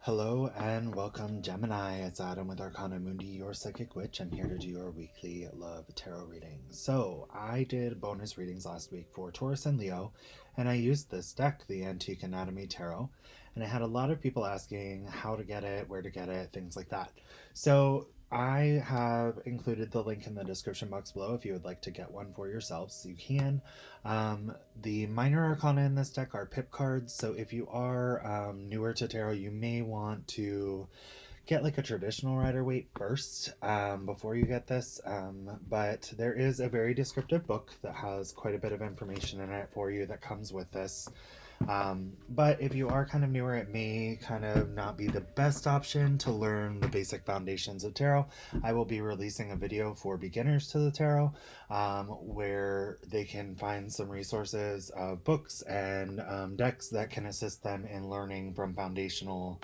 Hello and welcome, Gemini. It's Adam with Arcana Mundi, your psychic witch. I'm here to do your weekly love tarot reading. So I did bonus readings last week for Taurus and Leo, and I used this deck, the Antique Anatomy Tarot, and I had a lot of people asking how to get it, where to get it, things like that. So I have included the link in the description box below if you would like to get one for yourselves. You can. The minor arcana in this deck are pip cards, so if you are newer to tarot, you may want to get like a traditional Rider-Waite first before you get this. But there is a very descriptive book that has quite a bit of information in it for you that comes with this. But if you are kind of newer, it may kind of not be the best option to learn the basic foundations of tarot. I will be releasing a video for beginners to the tarot where they can find some resources of books and decks that can assist them in learning from foundational,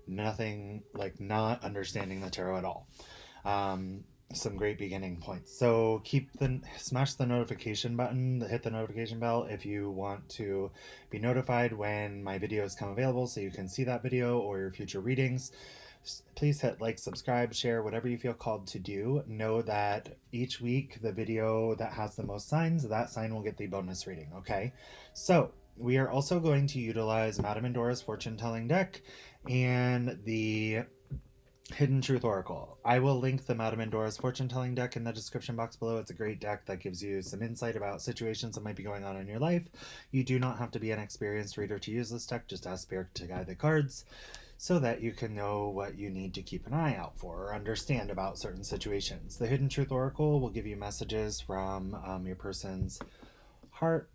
nothing like not understanding the tarot at all. Some great beginning points. So smash the notification button, hit the notification bell if you want to be notified when my videos come available so you can see that video or your future readings. Please hit like, subscribe, share, whatever you feel called to do. Know that each week the video that has the most signs, that sign will get the bonus reading, okay? So we are also going to utilize Madame Endora's fortune telling deck and the Hidden Truth Oracle. I will link the Madame Endora's fortune telling deck in the description box below. It's a great deck that gives you some insight about situations that might be going on in your life. You do not have to be an experienced reader to use this deck. Just ask Spirit to guide the cards so that you can know what you need to keep an eye out for or understand about certain situations. The Hidden Truth Oracle will give you messages from your person's heart,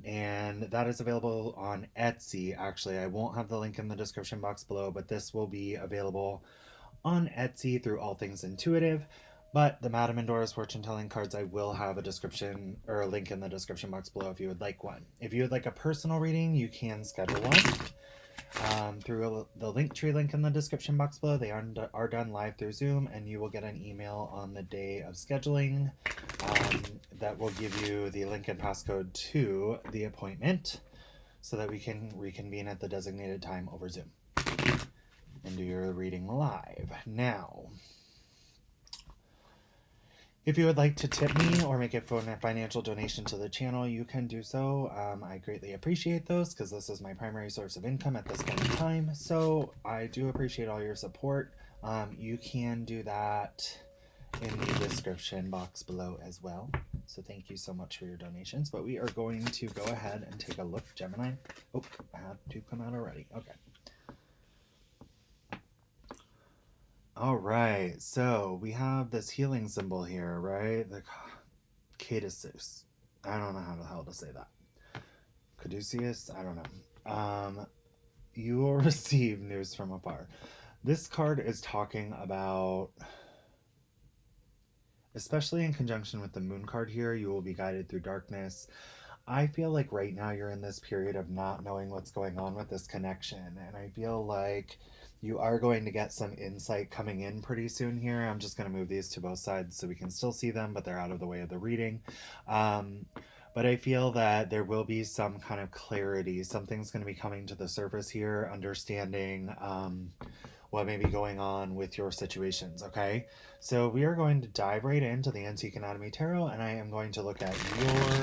and that is available on Etsy. Actually, I won't have the link in the description box below, but this will be available on Etsy through All Things Intuitive. But the Madame Endora's fortune telling cards, I will have a description or a link in the description box below if you would like one. If you would like a personal reading, you can schedule one through the Linktree link in the description box below. They are done live through Zoom, and you will get an email on the day of scheduling that will give you the link and passcode to the appointment so that we can reconvene at the designated time over Zoom and do your reading live. Now, if you would like to tip me or make a financial donation to the channel, you can do so. I greatly appreciate those because this is my primary source of income at this point in time. So I do appreciate all your support. You can do that in the description box below as well. So thank you so much for your donations. But we are going to go ahead and take a look, Gemini. Oh, I had to come out already. Okay. All right, so we have this healing symbol here, right? The Caduceus. I don't know how the hell to say that. Caduceus? I don't know. You will receive news from afar. This card is talking about, especially in conjunction with the moon card here, you will be guided through darkness. I feel like right now you're in this period of not knowing what's going on with this connection, and I feel like you are going to get some insight coming in pretty soon here. I'm just going to move these to both sides so we can still see them, but they're out of the way of the reading. But I feel that there will be some kind of clarity. Something's going to be coming to the surface here, understanding what may be going on with your situations, okay? So we are going to dive right into the Antique Anatomy Tarot, and I am going to look at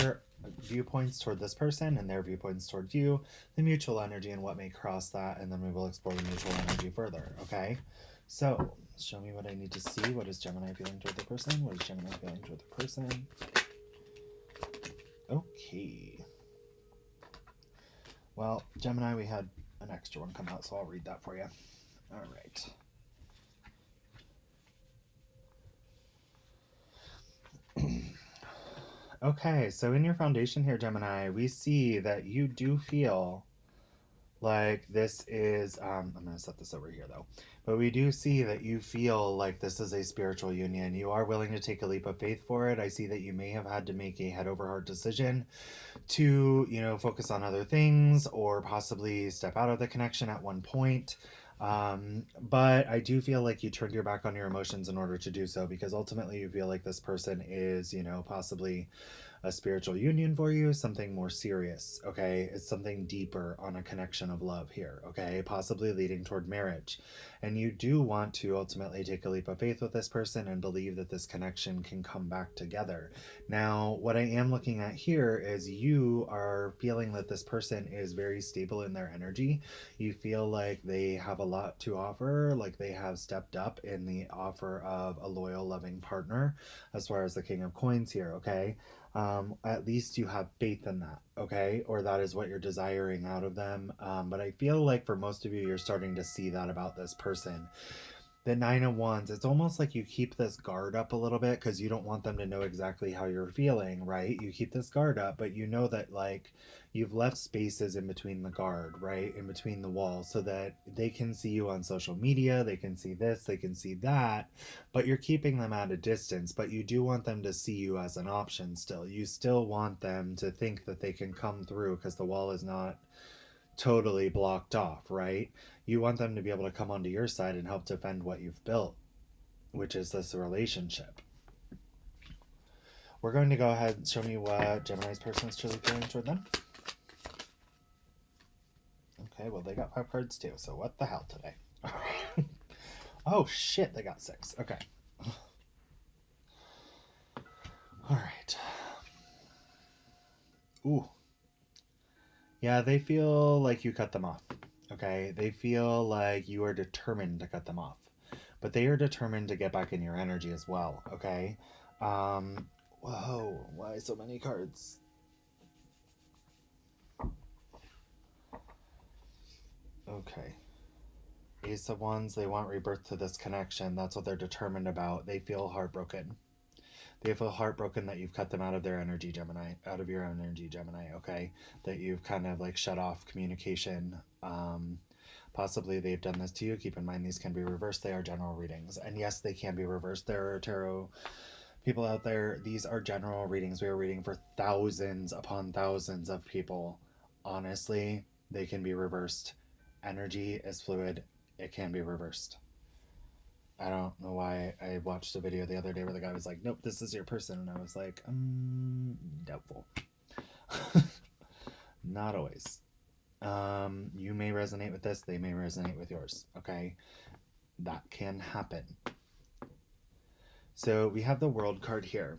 your viewpoints toward this person and their viewpoints toward you, the mutual energy and what may cross that, and then we will explore the mutual energy further, okay? So show me what I need to see. What is Gemini feeling toward the person? What is Gemini feeling toward the person? Okay. Well, Gemini, we had an extra one come out, so I'll read that for you. All right. Okay, so in your foundation here, Gemini, we see that you do feel like this is, I'm going to set this over here though, but we do see that you feel like this is a spiritual union. You are willing to take a leap of faith for it. I see that you may have had to make a head over heart decision to, focus on other things or possibly step out of the connection at one point. But I do feel like you turned your back on your emotions in order to do so, because ultimately you feel like this person is, possibly a spiritual union for you, something more serious, okay? It's something deeper on a connection of love here, okay? Possibly leading toward marriage. And you do want to ultimately take a leap of faith with this person and believe that this connection can come back together. Now, what I am looking at here is you are feeling that this person is very stable in their energy. You feel like they have a lot to offer, like they have stepped up in the offer of a loyal, loving partner, as far as the King of Coins here, okay? At least you have faith in that, okay? Or that is what you're desiring out of them. But I feel like for most of you, you're starting to see that about this person. The Nine of Wands, it's almost like you keep this guard up a little bit because you don't want them to know exactly how you're feeling, right? You keep this guard up, but you know that, like, you've left spaces in between the guard, right? In between the walls, so that they can see you on social media, they can see this, they can see that, but you're keeping them at a distance. But you do want them to see you as an option still. You still want them to think that they can come through because the wall is not totally blocked off, right? You want them to be able to come onto your side and help defend what you've built, which is this relationship. We're going to go ahead and show me what Gemini's person is truly feeling toward them. Okay, well, they got 5 cards too, so what the hell today? Oh, shit, they got 6. Okay. All right. Ooh. Yeah, they feel like you cut them off. Okay, they feel like you are determined to cut them off, but they are determined to get back in your energy as well. Okay. Whoa, why so many cards? Okay. Ace of Wands, they want rebirth to this connection. That's what they're determined about. They feel heartbroken. They feel heartbroken that you've cut them out of their energy, Gemini, out of your energy, Gemini, okay? That you've kind of like shut off communication. Possibly they've done this to you. Keep in mind, these can be reversed. They are general readings. And yes, they can be reversed. There are tarot people out there. These are general readings. We are reading for thousands upon thousands of people. Honestly, they can be reversed. Energy is fluid. It can be reversed. I don't know why I watched a video the other day where the guy was like, nope, this is your person. And I was like, doubtful. Not always. You may resonate with this. They may resonate with yours. Okay. That can happen. So we have the World card here.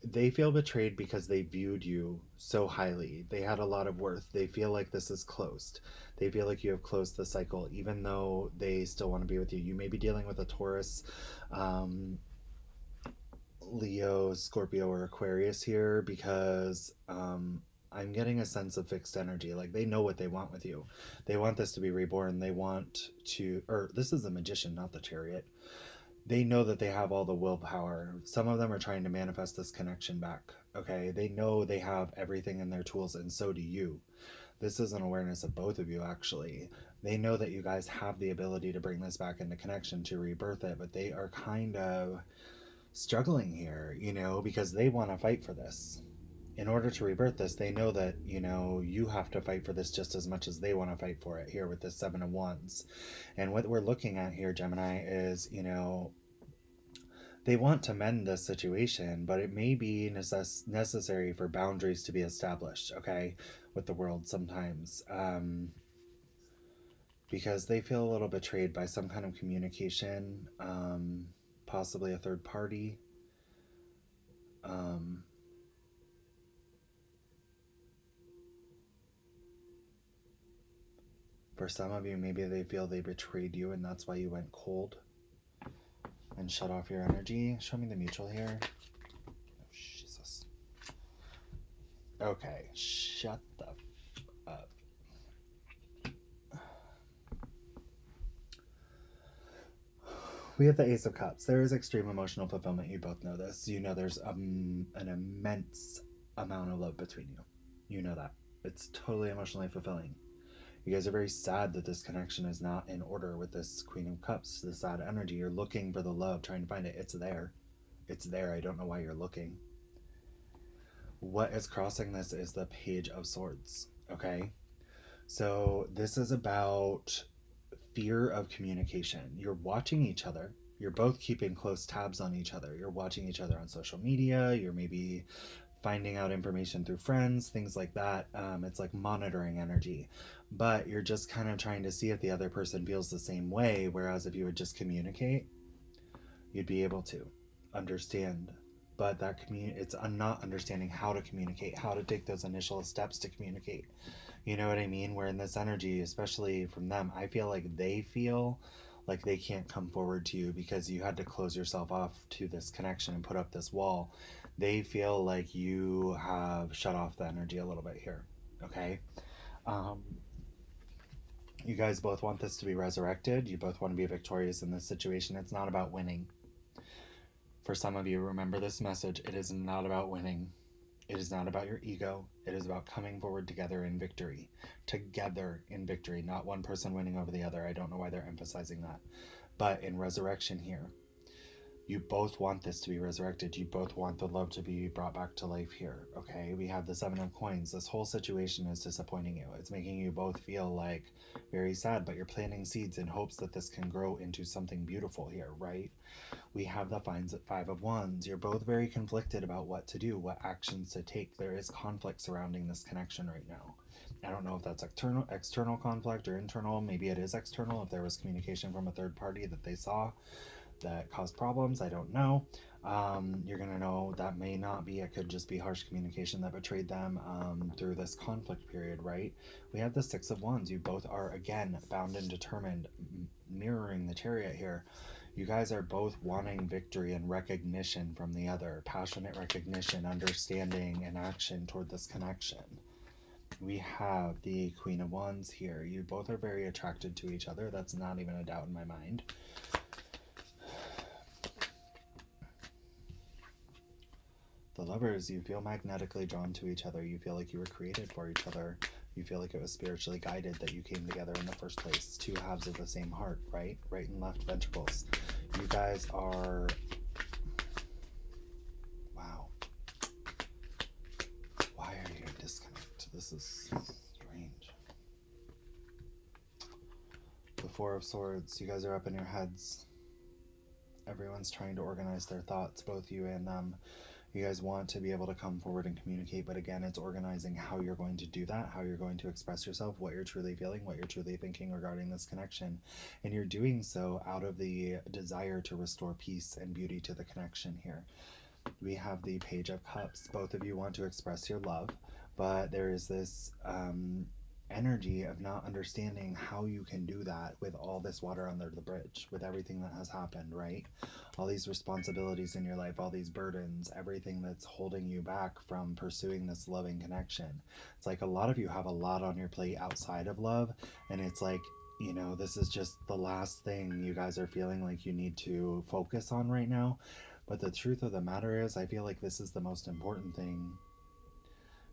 They feel betrayed because they viewed you so highly. They had a lot of worth. They feel like this is closed. They feel like you have closed the cycle, even though they still want to be with you. You may be dealing with a Taurus, Leo, Scorpio, or Aquarius here, because I'm getting a sense of fixed energy. Like, they know what they want with you. They want this to be reborn. They want to, or this is the Magician, not the Chariot. They know that they have all the willpower. Some of them are trying to manifest this connection back. Okay, they know they have everything in their tools, and so do you. This is an awareness of both of you, actually. They know that you guys have the ability to bring this back into connection, to rebirth it, but they are kind of struggling here, you know, because they want to fight for this. In order to rebirth this, they know that, you know, you have to fight for this just as much as they want to fight for it here with this 7 of Wands. And what we're looking at here, Gemini, is, you know, they want to mend this situation, but it may be necessary for boundaries to be established, okay, with the world sometimes. Because they feel a little betrayed by some kind of communication, possibly a third party. For some of you, maybe they feel they betrayed you and that's why you went cold and shut off your energy. Show me the mutual here. Oh, Jesus. Okay, shut the up. We have the Ace of Cups. There is extreme emotional fulfillment. You both know this. You know there's an immense amount of love between you. You know that. It's totally emotionally fulfilling. You guys are very sad that this connection is not in order with this Queen of Cups, the sad energy. You're looking for the love, trying to find it. It's there. It's there. I don't know why you're looking. What is crossing this is the Page of Swords, okay? So this is about fear of communication. You're watching each other. You're both keeping close tabs on each other. You're watching each other on social media. You're maybe finding out information through friends, things like that. It's like monitoring energy, but you're just kind of trying to see if the other person feels the same way. Whereas if you would just communicate, you'd be able to understand. But it's not understanding how to communicate, how to take those initial steps to communicate. You know what I mean? Where in this energy, especially from them, I feel like they feel like they can't come forward to you because you had to close yourself off to this connection and put up this wall. They feel like you have shut off the energy a little bit here. Okay? Um, you guys both want this to be resurrected. You both want to be victorious in this situation. It's not about winning. For some of you, remember this message. It is not about winning. It is not about your ego. It is about coming forward together in victory. Together in victory, not one person winning over the other. I don't know why they're emphasizing that. But in resurrection here, you both want this to be resurrected. You both want the love to be brought back to life here. Okay, we have the 7 of coins. This whole situation is disappointing you. It's making you both feel like very sad, but you're planting seeds in hopes that this can grow into something beautiful here, right? We have the 5 of wands. You're both very conflicted about what to do, what actions to take. There is conflict surrounding this connection right now. I don't know if that's external conflict or internal. Maybe it is external if there was communication from a third party that they saw that caused problems. I don't know. You're going to know that may not be. It could just be harsh communication that betrayed them through this conflict period, right? We have the 6 of wands. You both are, again, bound and determined, mirroring the chariot here. You guys are both wanting victory and recognition from the other, passionate recognition, understanding, and action toward this connection. We have the Queen of Wands here. You both are very attracted to each other. That's not even a doubt in my mind. The Lovers, you feel magnetically drawn to each other. You feel like you were created for each other. You feel like it was spiritually guided that you came together in the first place. 2 halves of the same heart, right? Right and left ventricles. You guys are... Wow. Why are you in disconnect? This is strange. The 4 of Swords. You guys are up in your heads. Everyone's trying to organize their thoughts, both you and them. You guys want to be able to come forward and communicate, but again, it's organizing how you're going to do that, how you're going to express yourself, what you're truly feeling, what you're truly thinking regarding this connection. And you're doing so out of the desire to restore peace and beauty to the connection here. We have the Page of Cups. Both of you want to express your love, but there is this energy of not understanding how you can do that with all this water under the bridge, with everything that has happened, right? All these responsibilities in your life, all these burdens, everything that's holding you back from pursuing this loving connection. It's like a lot of you have a lot on your plate outside of love, and it's like, you know, this is just the last thing you guys are feeling like you need to focus on right now. But the truth of the matter is, I feel like this is the most important thing,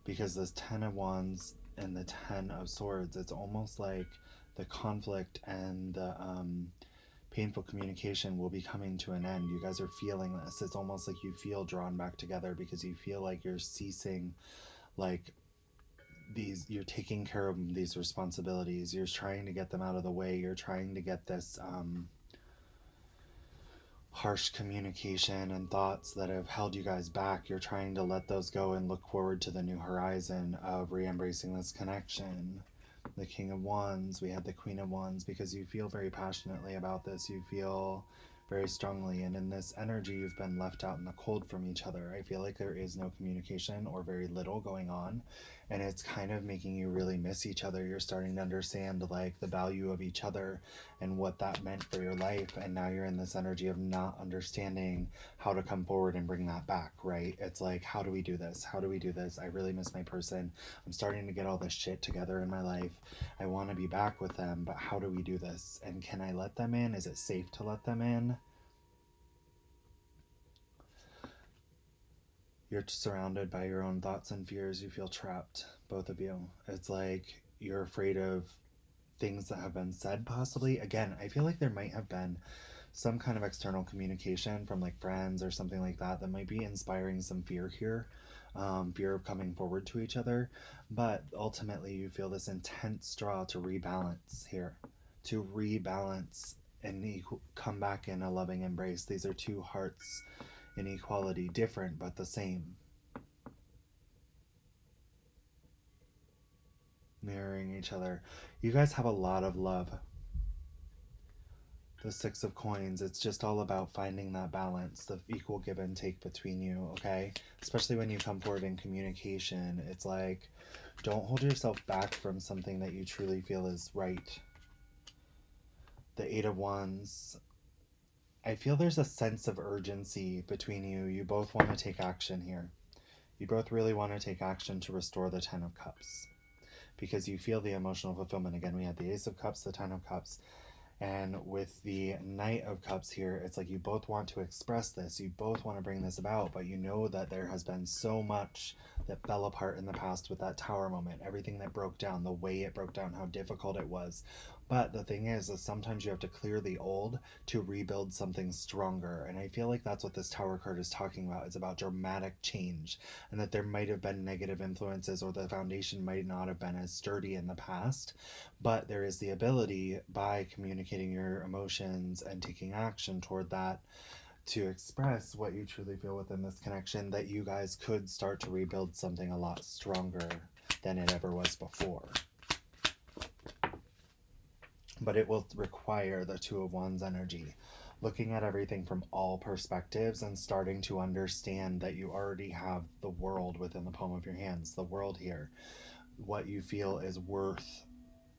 because this 10 of Wands and the 10 of Swords, it's almost like the conflict and the painful communication will be coming to an end. You guys are feeling this. It's almost like you feel drawn back together because you feel like you're ceasing, like you're taking care of these responsibilities. You're trying to get them out of the way. You're trying to get this harsh communication and thoughts that have held you guys back. You're trying to let those go and look forward to the new horizon of re-embracing this connection. The King of Wands, we had the Queen of Wands, because you feel very passionately about this. You feel very strongly, and in this energy you've been left out in the cold from each other. I feel like there is no communication or very little going on, and it's kind of making you really miss each other. You're starting to understand like the value of each other and what that meant for your life, and now you're in this energy of not understanding how to come forward and bring that back, right? It's like, how do we do this? How do we do this? I really miss my person. I'm starting to get all this shit together in my life. I want to be back with them, but how do we do this? And can I let them in? Is it safe to let them in? You're surrounded by your own thoughts and fears. You feel trapped, both of you. It's like you're afraid of things that have been said, possibly. Again, I feel like there might have been some kind of external communication from like friends or something like that that might be inspiring some fear here, fear of coming forward to each other. But ultimately, you feel this intense draw to rebalance here, to rebalance and come back in a loving embrace. These are 2 hearts in equality, different but the same. Mirroring each other. You guys have a lot of love. The Six of Coins, it's just all about finding that balance, the equal give and take between you, okay? Especially when you come forward in communication. It's like, don't hold yourself back from something that you truly feel is right. The Eight of Wands, I feel there's a sense of urgency between you. You both want to take action here. You both really want to take action to restore the Ten of Cups, because you feel the emotional fulfillment. Again, we had the Ace of Cups, the Ten of Cups. And with the Knight of Cups here, it's like you both want to express this. You both want to bring this about, but you know that there has been so much that fell apart in the past with that Tower moment. Everything that broke down, the way it broke down, how difficult it was. But the thing is sometimes you have to clear the old to rebuild something stronger. And I feel like that's what this Tower card is talking about. It's about dramatic change, and that there might have been negative influences, or the foundation might not have been as sturdy in the past. But there is the ability, by communicating your emotions and taking action toward that, to express what you truly feel within this connection, that you guys could start to rebuild something a lot stronger than it ever was before. But it will require the Two of Wands energy, looking at everything from all perspectives and starting to understand that you already have the world within the palm of your hands. The world here, what you feel is worth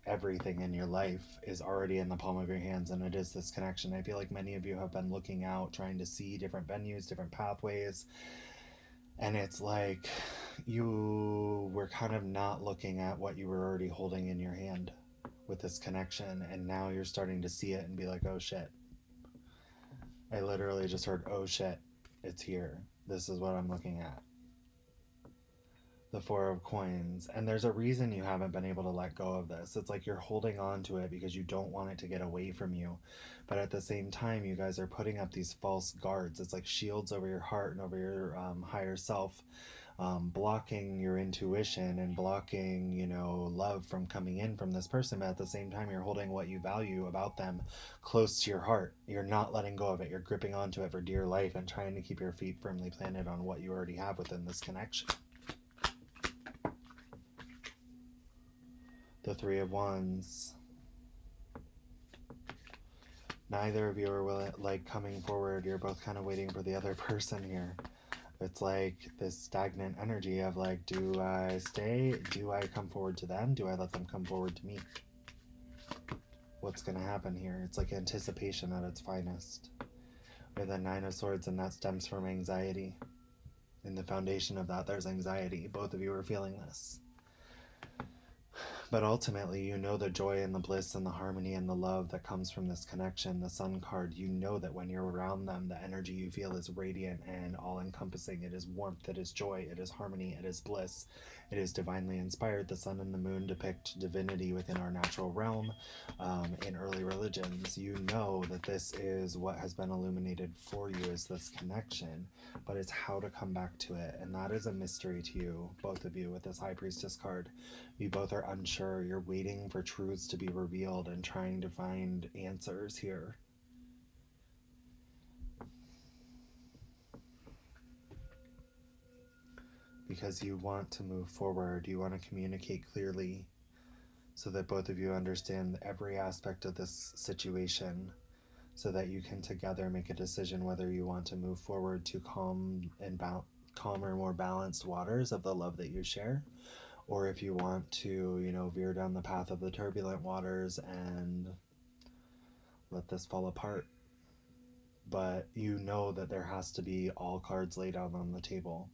everything in your life, is already in the palm of your hands, and it is this connection. I feel like many of you have been looking out, trying to see different venues, different pathways, and it's like you were kind of not looking at what you were already holding in your hand with this connection, and now you're starting to see it and be like, oh shit. I literally just heard, oh shit, it's here. This is what I'm looking at. The Four of Coins. And there's a reason you haven't been able to let go of this. It's like you're holding on to it because you don't want it to get away from you. But at the same time, you guys are putting up these false guards. It's like shields over your heart and over your higher self, blocking your intuition and blocking, love from coming in from this person. But at the same time, you're holding what you value about them close to your heart. You're not letting go of it. You're gripping onto it for dear life and trying to keep your feet firmly planted on what you already have within this connection. The Three of Wands. Neither of you are coming forward. You're both kind of waiting for the other person here. It's like this stagnant energy of like, do I stay? Do I come forward to them? Do I let them come forward to me? What's going to happen here? It's like anticipation at its finest. With a Nine of Swords, and that stems from anxiety. In the foundation of that, there's anxiety. Both of you are feeling this. But ultimately, you know the joy and the bliss and the harmony and the love that comes from this connection. The Sun card, you know that when you're around them, the energy you feel is radiant and all-encompassing. It is warmth, it is joy, it is harmony, it is bliss. It is divinely inspired. The Sun and the Moon depict divinity within our natural realm. In early religions, you know that this is what has been illuminated for you, is this connection. But it's how to come back to it. And that is a mystery to you, both of you, with this High Priestess card. You both are unsure. You're waiting for truths to be revealed and trying to find answers here. Because you want to move forward. You want to communicate clearly so that both of you understand every aspect of this situation, so that you can together make a decision whether you want to move forward to calmer, more balanced waters of the love that you share, or if you want to, veer down the path of the turbulent waters and let this fall apart. But you know that there has to be all cards laid out on the table.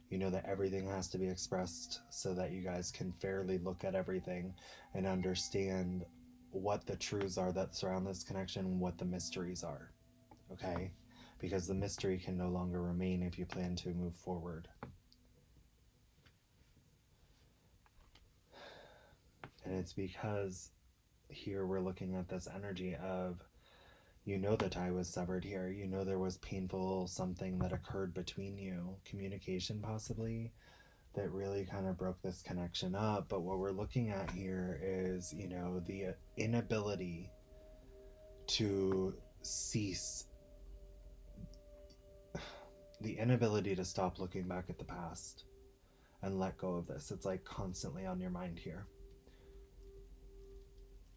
You know that everything has to be expressed so that you guys can fairly look at everything and understand what the truths are that surround this connection and what the mysteries are. Okay? Because the mystery can no longer remain if you plan to move forward. And it's because here we're looking at this energy of, the tie was severed here. There was painful something that occurred between you, communication possibly, that really kind of broke this connection up. But what we're looking at here is, the inability to cease, the inability to stop looking back at the past and let go of this. It's like constantly on your mind here.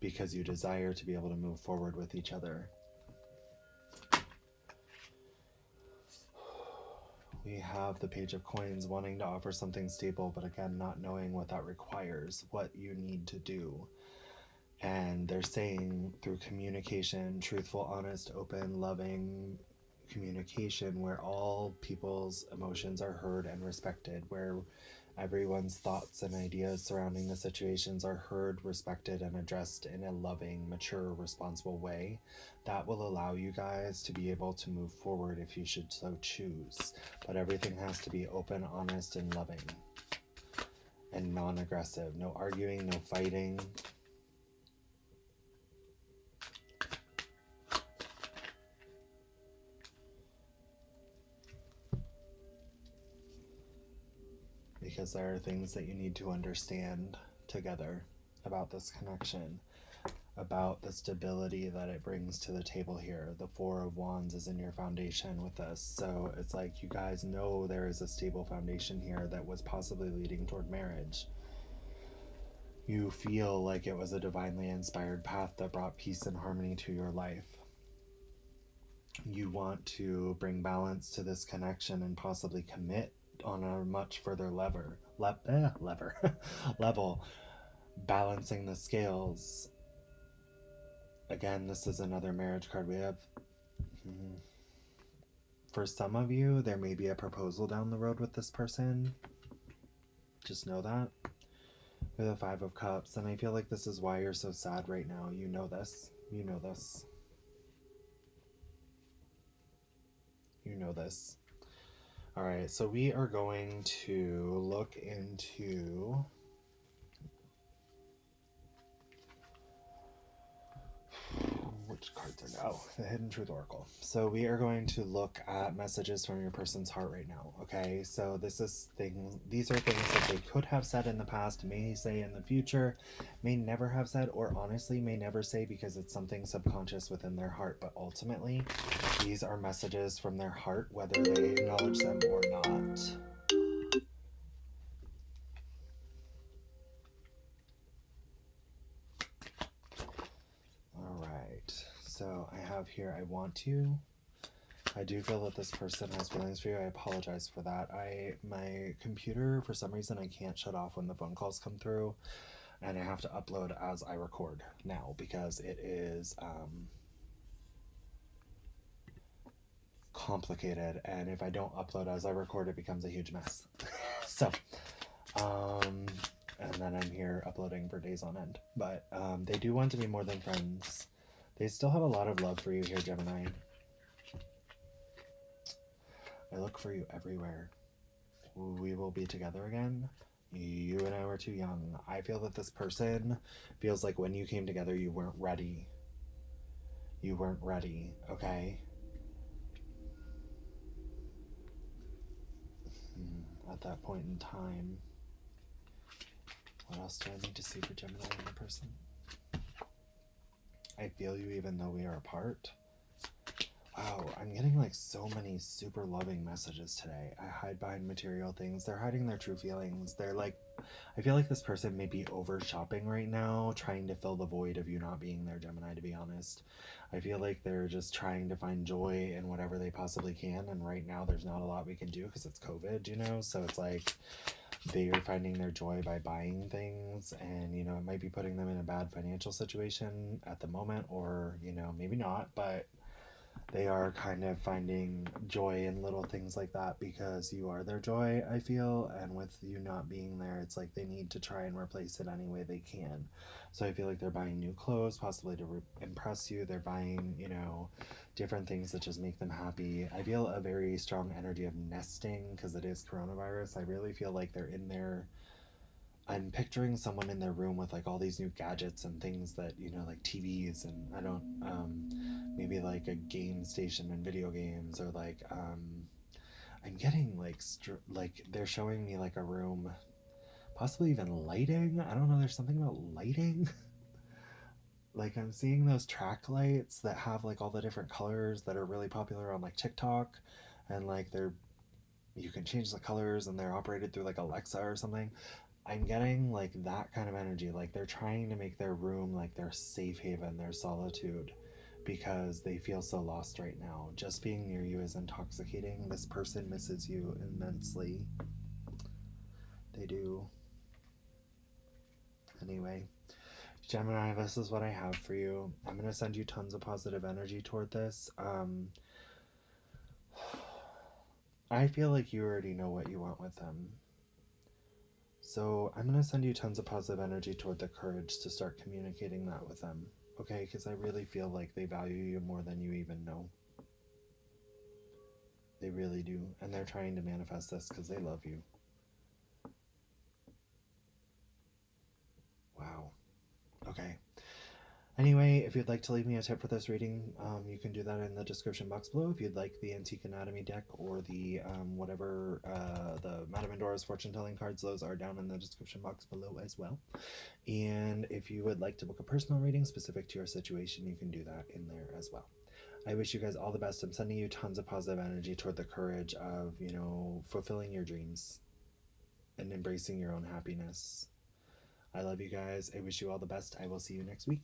because you desire to be able to move forward with each other. We have the Page of Coins, wanting to offer something stable, but again, not knowing what that requires, what you need to do. And they're saying through communication, truthful, honest, open, loving communication, where all people's emotions are heard and respected, where everyone's thoughts and ideas surrounding the situations are heard, respected, and addressed in a loving, mature, responsible way, that will allow you guys to be able to move forward if you should so choose. But everything has to be open, honest, and loving, and non-aggressive. No arguing, no fighting. Because there are things that you need to understand together about this connection, about the stability that it brings to the table here. The Four of Wands is in your foundation with this, so it's like you guys know there is a stable foundation here that was possibly leading toward marriage. You feel like it was a divinely inspired path that brought peace and harmony to your life. You want to bring balance to this connection and possibly commit on a much further level, balancing the scales. Again, this is another marriage card we have. For some of you, there may be a proposal down the road with this person. Just know that. With the Five of Cups, and I feel like this is why you're so sad right now. You know this. You know this. You know this. Alright, so we are going to look into which cards are now? The Hidden Truth Oracle. So we are going to look at messages from your person's heart right now, okay? So these are things that they could have said in the past, may say in the future, may never have said, or honestly may never say because it's something subconscious within their heart. But ultimately, these are messages from their heart, whether they acknowledge them or not. So I have here, I want to. I do feel that this person has feelings for you. I apologize for that. My computer, for some reason, I can't shut off when the phone calls come through, and I have to upload as I record now because it is complicated, and if I don't upload as I record, it becomes a huge mess. So, and then I'm here uploading for days on end. But they do want to be more than friends. They still have a lot of love for you here, Gemini. I look for you everywhere. We will be together again. You and I were too young. I feel that this person feels like when you came together, you weren't ready. You weren't ready, okay? At that point in time. What else do I need to see for Gemini in the person? I feel you even though we are apart. Wow, I'm getting like so many super loving messages today. I hide behind material things. They're hiding their true feelings. They're like, I feel like this person may be over shopping right now, trying to fill the void of you not being there, Gemini, to be honest. I feel like they're just trying to find joy in whatever they possibly can. And right now there's not a lot we can do because it's COVID, you know? So it's like they are finding their joy by buying things, and you know, it might be putting them in a bad financial situation at the moment, or you know, maybe not, but they are kind of finding joy in little things like that because you are their joy, I feel. And with you not being there, it's like they need to try and replace it any way they can. So I feel like they're buying new clothes, possibly to impress you. They're buying, you know, different things that just make them happy. I feel a very strong energy of nesting because it is coronavirus. I really feel like they're in there. I'm picturing someone in their room with like all these new gadgets and things that, you know, like TVs and I don't, maybe like a game station and video games, or like, I'm getting like they're showing me like a room, possibly even lighting. I don't know. There's something about lighting. Like I'm seeing those track lights that have like all the different colors that are really popular on like TikTok, and like you can change the colors and they're operated through like Alexa or something. I'm getting like that kind of energy. Like they're trying to make their room like their safe haven, their solitude, because they feel so lost right now. Just being near you is intoxicating. This person misses you immensely. They do. Anyway, Gemini, this is what I have for you. I'm going to send you tons of positive energy toward this. I feel like you already know what you want with them. So I'm going to send you tons of positive energy toward the courage to start communicating that with them. Okay? Because I really feel like they value you more than you even know. They really do. And they're trying to manifest this because they love you. Wow. Okay. Anyway, if you'd like to leave me a tip for this reading, you can do that in the description box below. If you'd like the Antique Anatomy deck or the the Madame Endora's fortune telling cards, those are down in the description box below as well. And if you would like to book a personal reading specific to your situation, you can do that in there as well. I wish you guys all the best. I'm sending you tons of positive energy toward the courage of, fulfilling your dreams and embracing your own happiness. I love you guys. I wish you all the best. I will see you next week.